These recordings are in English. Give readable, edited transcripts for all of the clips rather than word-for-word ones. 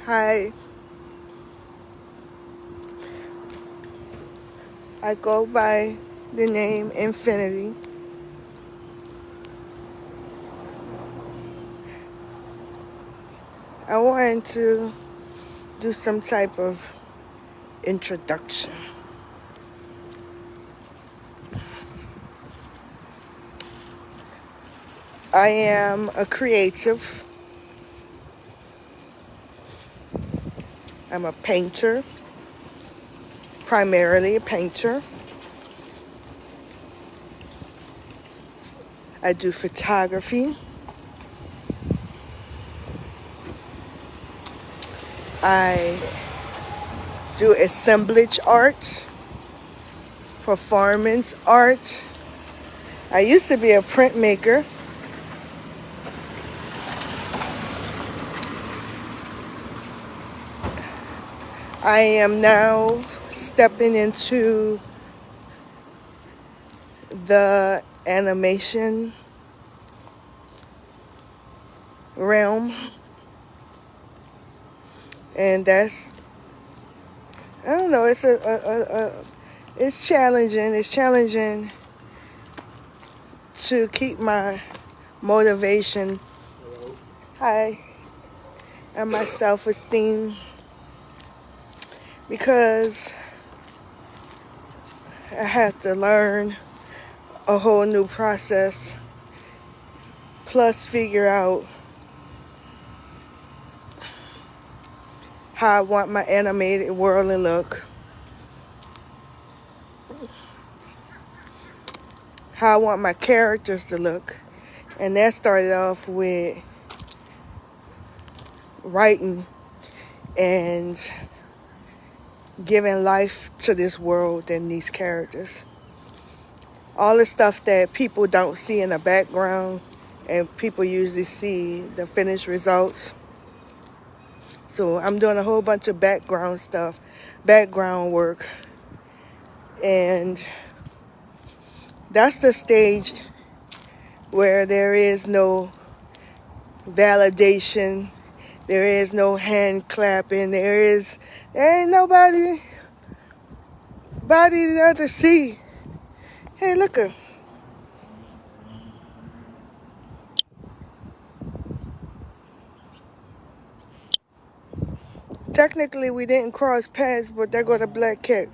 Hi, I go by the name Infinity. I wanted to do some type of introduction. I am a creative. I'm a painter, primarily a painter. I do photography. I do assemblage art, performance art. I used to be a printmaker. I am now stepping into the animation realm, and that's, I don't know, it's challenging. It's challenging to keep my motivation high and my self-esteem, because I have to learn a whole new process, plus figure out how I want my animated world to look, how I want my characters to look. And that started off with writing and giving life to this world and these characters. All the stuff that people don't see in the background, and people usually see the finished results. So I'm doing a whole bunch of background stuff, background work. And that's the stage where there is no validation, there is no hand clapping, there ain't nobody there to see. Hey, look her. Technically, we didn't cross paths, but there go the black cat.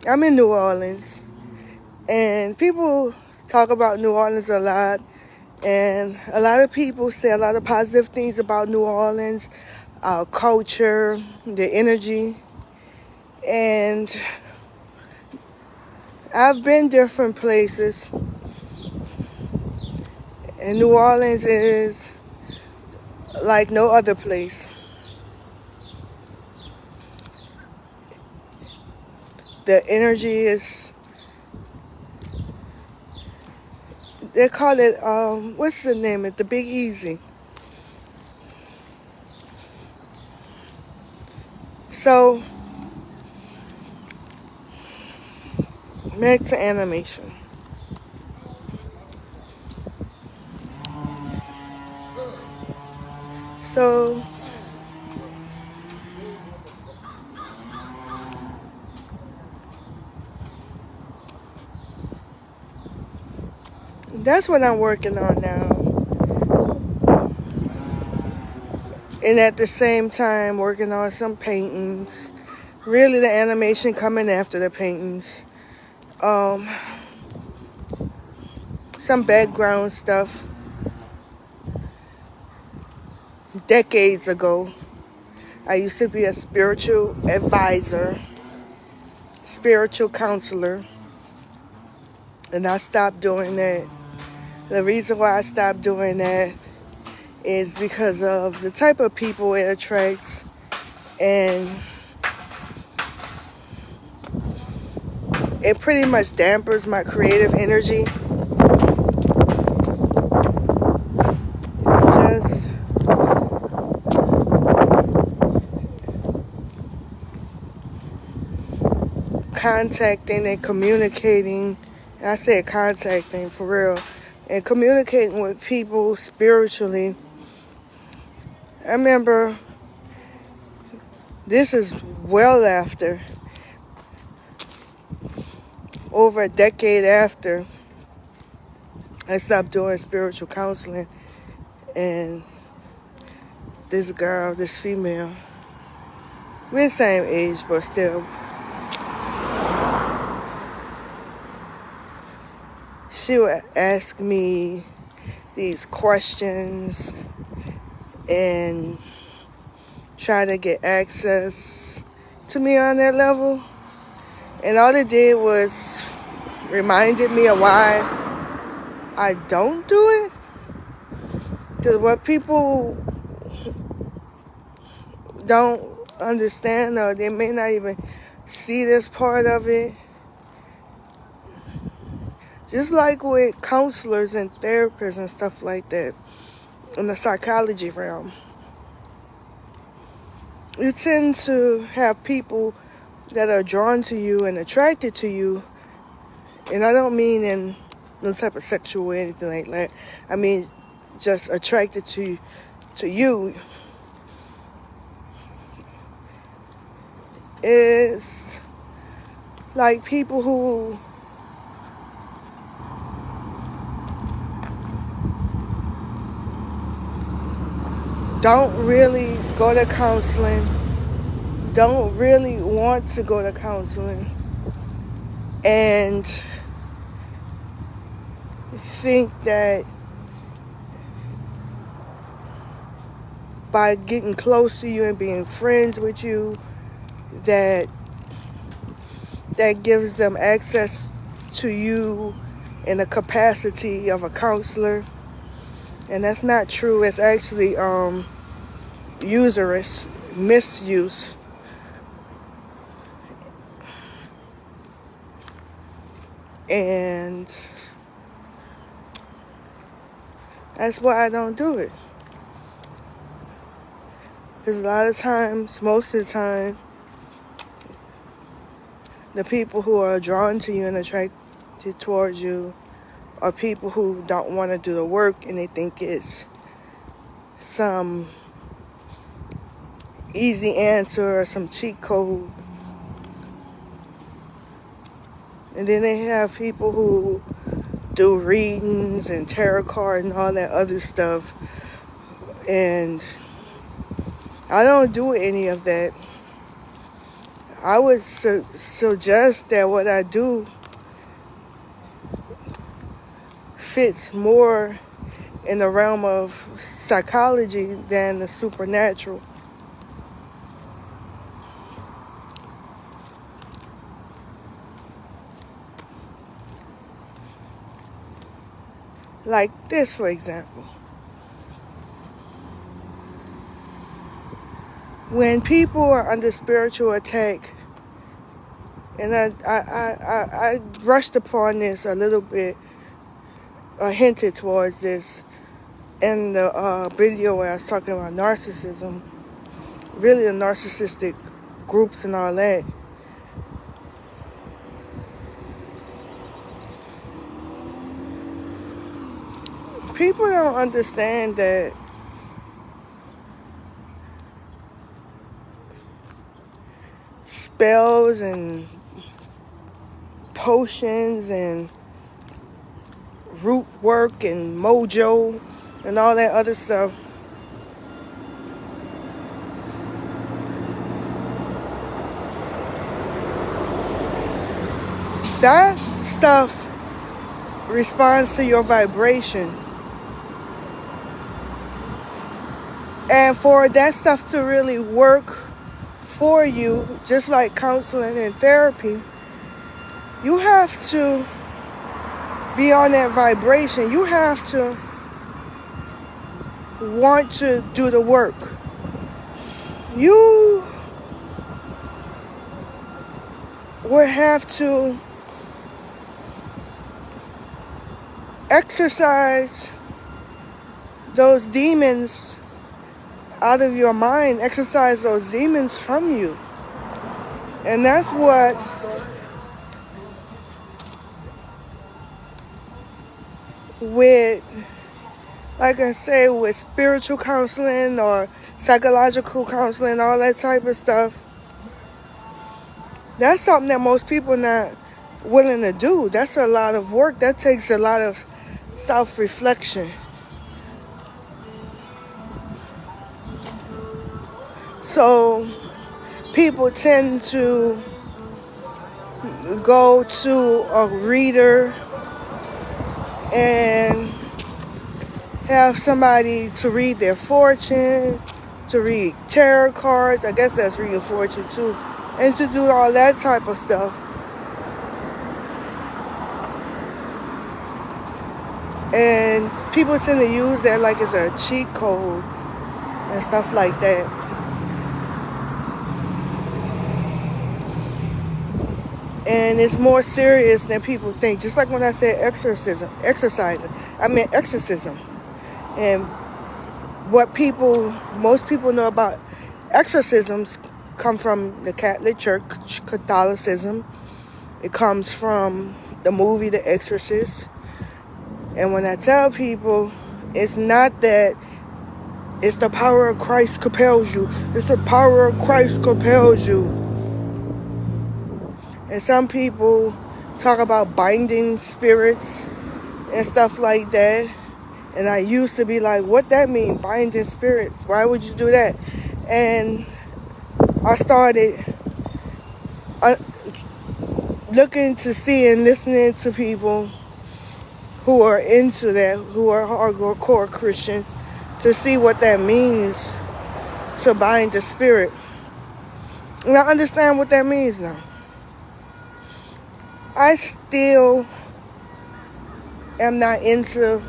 I'm in New Orleans, and people talk about New Orleans a lot, and a lot of people say a lot of positive things about New Orleans, our culture, the energy, and I've been different places, and New Orleans is like no other place. The energy is, they call it, what's the name of it? The Big Easy. So, back to animation. So, that's what I'm working on now. And at the same time, working on some paintings. Really, the animation coming after the paintings. Um, some background stuff. Decades ago, I used to be a spiritual advisor, spiritual counselor, and I stopped doing that. The reason why I stopped doing that is because of the type of people it attracts, and it pretty much dampers my creative energy. Just contacting and communicating, and I said contacting for real, and communicating with people spiritually I remember this is well after, over a decade after I stopped doing spiritual counseling, and this girl, this female, we're the same age, but still, she would ask me these questions and try to get access to me on that level. And all it did was reminded me of why I don't do it. Because what people don't understand, or they may not even see this part of it, just like with counselors and therapists and stuff like that in the psychology realm, you tend to have people that are drawn to you and attracted to you. And I don't mean in no type of sexual or anything like that. I mean just attracted to you is like people who don't really go to counseling, don't really want to go to counseling, and think that by getting close to you and being friends with you, that gives them access to you in the capacity of a counselor. And that's not true. It's actually usurious, misuse. And that's why I don't do it. Because a lot of times, most of the time, the people who are drawn to you and attracted towards you are people who don't want to do the work, and they think it's some easy answer or some cheat code. And then they have people who do readings and tarot card and all that other stuff. And I don't do any of that. I would suggest that what I do fits more in the realm of psychology than the supernatural. Like this, for example. When people are under spiritual attack, and I brushed upon this a little bit, or hinted towards this in the video where I was talking about narcissism, really the narcissistic groups and all that. People don't understand that spells and potions and root work and mojo and all that other stuff, that stuff responds to your vibration. And for that stuff to really work for you, just like counseling and therapy, you have to be on that vibration. You have to want to do the work. You would have to exercise those demons out of your mind, exercise those demons from you. And that's what with, like I say, with spiritual counseling or psychological counseling, all that type of stuff. That's something that most people not willing to do. That's a lot of work. That takes a lot of self-reflection. So people tend to go to a reader and have somebody to read their fortune, to read tarot cards. I guess that's reading fortune too. And to do all that type of stuff. And people tend to use that like it's a cheat code and stuff like that. And it's more serious than people think. Just like when I said exorcism. And what most people know about exorcisms come from the Catholic Church, Catholicism. It comes from the movie The Exorcist. And when I tell people, it's not that it's the power of Christ compels you. It's the power of Christ compels you. And some people talk about binding spirits and stuff like that. And I used to be like, what that mean, binding spirits? Why would you do that? And I started looking to see and listening to people who are into that, who are hardcore Christians, to see what that means to bind the spirit. And I understand what that means now. I still am not into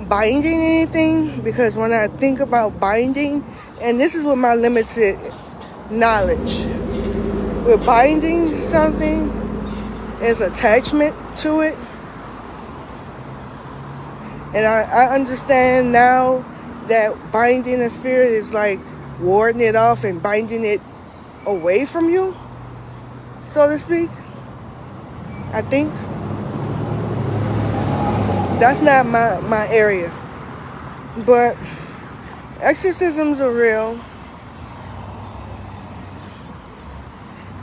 binding anything, because when I think about binding, and this is with my limited knowledge, with binding something, there's attachment to it. And I understand now that binding a spirit is like warding it off and binding it away from you, so to speak. I think that's not my area. But exorcisms are real.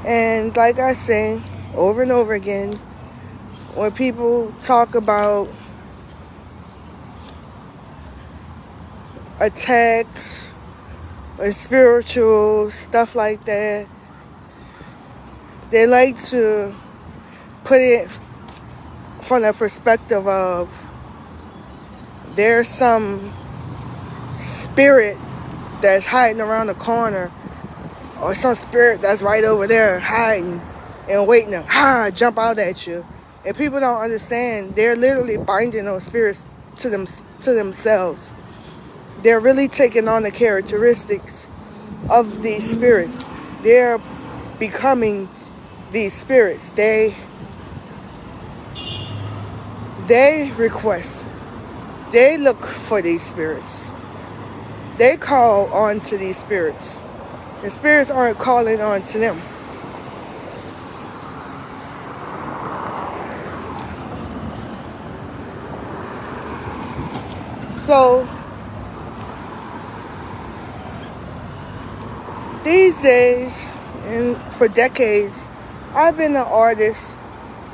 And like I say over and over again, when people talk about attacks or spiritual stuff like that, they like to put it from the perspective of there's some spirit that's hiding around the corner, or some spirit that's right over there hiding and waiting to jump out at you. And people don't understand, they're literally binding those spirits to themselves. They're really taking on the characteristics of these spirits. They're becoming these spirits. They request. They look for these spirits. They call on to these spirits. The spirits aren't calling on to them. So these days, and for decades, I've been an artist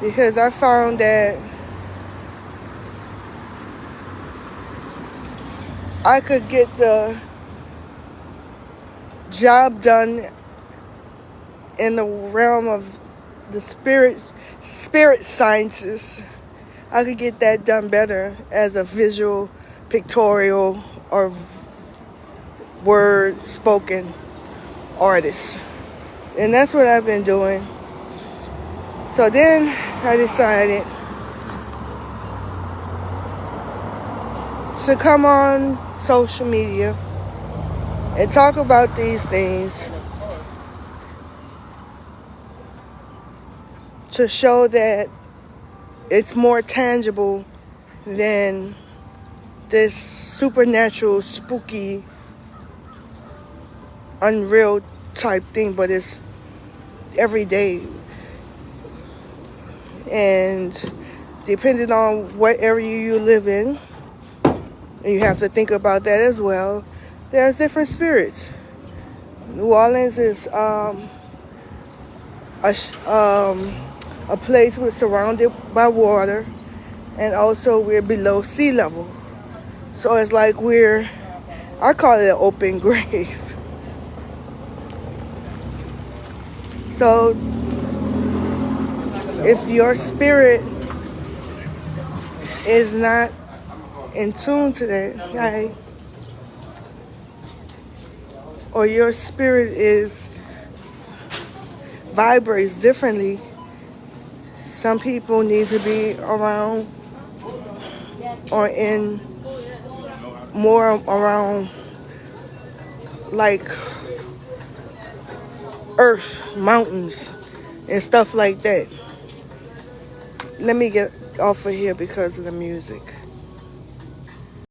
because I found that I could get the job done in the realm of the spirit sciences. I could get that done better as a visual, pictorial, or word spoken artist. And that's what I've been doing. So then I decided to come on social media and talk about these things to show that it's more tangible than this supernatural, spooky, unreal type thing, but it's everyday. And depending on what area you live in, and you have to think about that as well, There's different spirits. New Orleans is a place we're surrounded by water, and also we're below sea level. So it's like I call it an open grave. So if your spirit is not in tune to that, right, or your spirit vibrates differently, some people need to be around or in more around like earth, mountains, and stuff like that. Let me get off of here because of the music.